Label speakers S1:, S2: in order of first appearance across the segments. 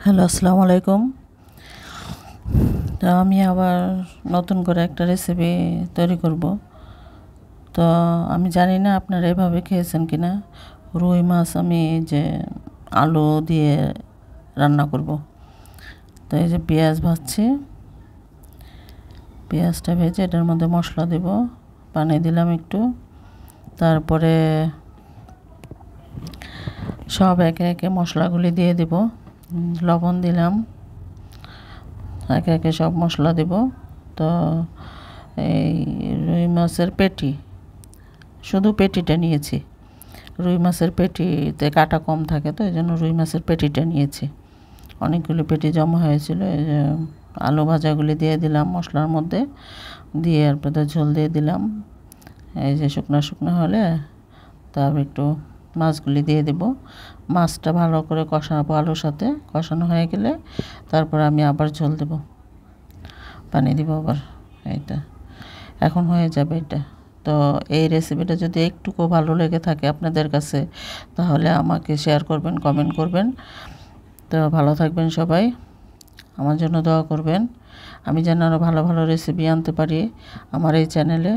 S1: Hello, আসসালামু আলাইকুম। তো আমি আবার নতুন করে একটা রেসিপি তৈরি করব। তো আমি জানি না আপনারা এভাবে খেয়েছেন কি না। রুই মাছ আমি যে আলু দিয়ে রান্না করব। তো এই যে পেঁয়াজ ভাজছি, পেঁয়াজটা ভেজে এটার মধ্যে মশলা দেব, পানি দিলাম একটু, তারপরে সব একে একে মশলাগুলি দিয়ে দেব, লবণ দিলাম, একে একে সব মশলা দেব। তো এই রুই মাছের পেটি, শুধু পেটিটা নিয়েছি। রুই মাছের পেটিতে কাটা কম থাকে, তো এই জন্য রুই মাছের পেটিটা নিয়েছি। অনেকগুলো পেটি জমা হয়েছিল। এই যে আলু ভাজাগুলি দিয়ে দিলাম মশলার মধ্যে, দিয়ে এরপরে ঝোল দিয়ে দিলাম। এই যে শুকনো শুকনো হলে তারপর একটু মাছগুলি দিয়ে দেব। মাছটা ভালো করে কষাবো, আলুর সাথে কষানো হয়ে গেলে তারপর আমি আবার ঝোল দেব, পানি দিব আবার। এইটা এখন হয়ে যাবে এটা। তো এই রেসিপিটা যদি একটুকু ভালো লেগে থাকে আপনাদের কাছে, তাহলে আমাকে শেয়ার করবেন, কমেন্ট করবেন। তো ভালো থাকবেন সবাই, আমার জন্য দোয়া করবেন। আমি যেন আরও ভালো ভালো রেসিপি আনতে পারি আমার এই চ্যানেলে।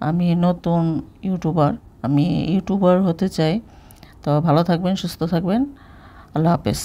S1: আমি নতুন ইউটিউবার, আমি ইউটিউবার হতে চাই। তো ভালো থাকবেন, সুস্থ থাকবেন। আল্লাহ হাফেজ।